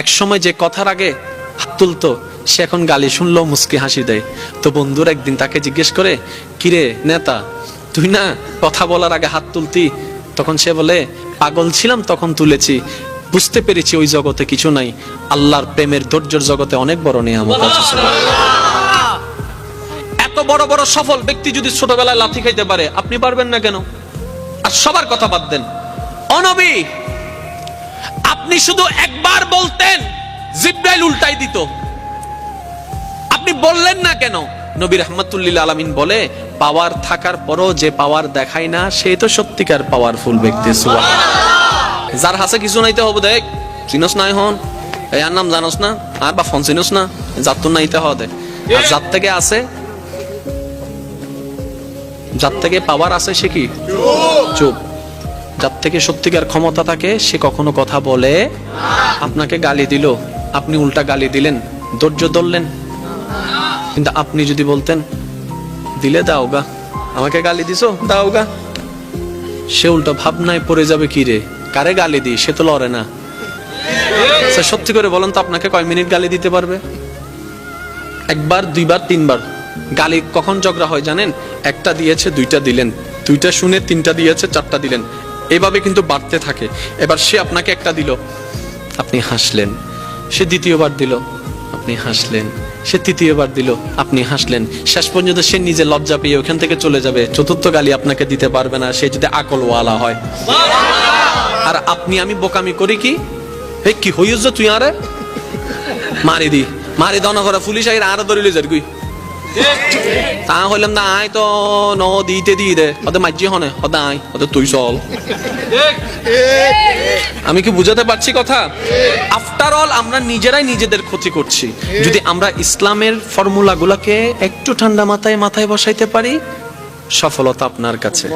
এক সময় যে কথার আগে হাত তুলতো সে এখন গালি শুনলো মুস্কি হাসি দেয়। তো বন্ধুর একদিন তাকে জিজ্ঞেস করে, কিরে নেতা, তুই না কথা বলার আগে হাত তুলতি? তখন সে বলে, পাগল ছিলাম তখন তুলেছি, বুঝতে পেরেছি ওই জগতে কিছু নাই, আল্লাহর প্রেমের ধৈর্যের জগতে অনেক বড় নিয়ামত আছে। এত বড় বড় সফল ব্যক্তি যদি ছোটবেলায় লাথি খাইতে পারে, আপনি পারবেন না কেন? আর সবার কথা বাদ দেন, ও নবী, আপনি শুধু একবার বলতেন জিব্রাইল উল্টাই দিত, আপনি বললেন না কেন? নবী রাহমাতুল লিল আলামিন বলে, পাওয়ার থাকার পরও যে পাওয়ার দেখায় না সে তো সত্যিকার পাওয়ারফুল ব্যক্তি। সুবহানাল্লাহ। যার হাসে কিছু নাইতে হবে, দেখ চিনস নাই হন, এর নাম জানোস না, আর বা ফোন চিনস না, যার তো নাইতে হবে। আর যার থেকে আছে, যার থেকে পাওয়ার আছে সে কি চুপ। যার থেকে সত্যিকার ক্ষমতা থাকে সে কখনো কথা বলে। আপনাকে গালি দিল, আপনি উল্টা গালি দিলেন, ধৈর্য ধরলেন। কিন্তু আপনি যদি বলতেন, দিলে দাও গা, আমাকে গালি দিছো দাও গা, সে উল্টা ভাবনায় পড়ে যাবে, কি রে কারে গালি দিই, সে তো লড়ে না। সত্যি করে বলেন তো, আপনাকে কয় মিনিট গালি দিতে পারবে? একবার, দুইবার, তিনবার। গালি কখন ঝগড়া হয় জানেন? একটা দিয়েছে দুইটা দিলেন, দুইটা শুনে তিনটা দিয়েছে চারটা দিলেন, এভাবে কিন্তু বাড়তে থাকে। এবার সে আপনাকে একটা দিল, আপনি হাসলেন, সে দ্বিতীয়বার দিল, আপনি হাসলেন, সে তৃতীয়বার দিল, আপনি হাসলেন, শেষ পর্যন্ত সে নিজে লজ্জা পেয়ে ওখান থেকে চলে যাবে। চতুর্থ গালি আপনাকে দিতে পারবে না, সে যদি আকলওয়ালা হয়। আর আপনি আমি বোকামি করি কি, এই কি হইছ তুই আরে মারি দি, মারি দনা করে পুলিশ আইরা আরো ধরিলে যার গুই, তা হইলাম না আয় তো ন দিতে দিয়ে দে, ওদের মাঝি হনে ওদের আয়, ওদের তুই চল। আমি কি বুঝাতে পারছি কথা? আফটার অল আমরা নিজেরাই নিজেদের ক্ষতি করছি। যদি আমরা ইসলামের ফর্মুলা গুলাকে একটু ঠান্ডা মাথায় মাথায় বসাইতে পারি, সফলতা আপনার কাছে,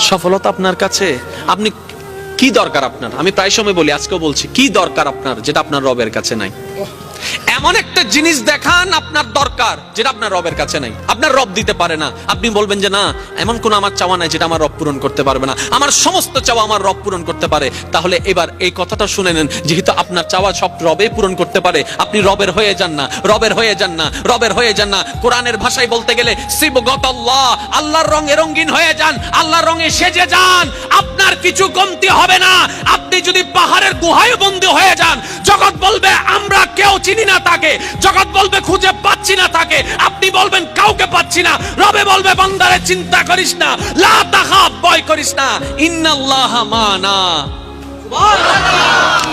সফলতা আপনার কাছে। আপনি কি দরকার আপনার? আমি প্রায় সময় বলি, আজকেও বলছি, কি দরকার আপনার যেটা আপনার রবের কাছে নাই? এমন একটা জিনিস দেখান আপনার দরকার যেটা আপনার রবের কাছে নাই, আপনার রব দিতে পারে না। আপনি বলবেন যে না, এমন কোন আমার চাওয়া নাই যেটা আমার রব পূরণ করতে পারবে না, আমার সমস্ত চাওয়া আমার রব পূরণ করতে পারে। তাহলে এবার এই কথাটা শুনে নেন, যেহেতু আপনার চাওয়া সব রবে পূরণ করতে পারে, আপনি রবের হয়ে যান না, রবের হয়ে যান না, রবের হয়ে যান না। কোরআনের ভাষায় বলতে গেলে সিবগাতাল্লাহ, আল্লাহর রঙে রঙিন হয়ে যান, আল্লাহর রঙে সেজে যান, আপনার কিছু কমতি হবে না। আপনি যদি পাহাড়ের গুহায় বন্দী হয়ে যান, জগৎ বলবে আমরা কেউ চিনি না তাকে, জগৎ বলবে খুঁজে পাচ্ছি না তাকে, আপনি বলবেন কাউকে পাচ্ছি না, রবে বলবে বান্দারে চিন্তা করিস না, লা তাখাফ, ভয় করিস না, ইন্নাল্লাহা মানা। সুবহানাল্লাহ।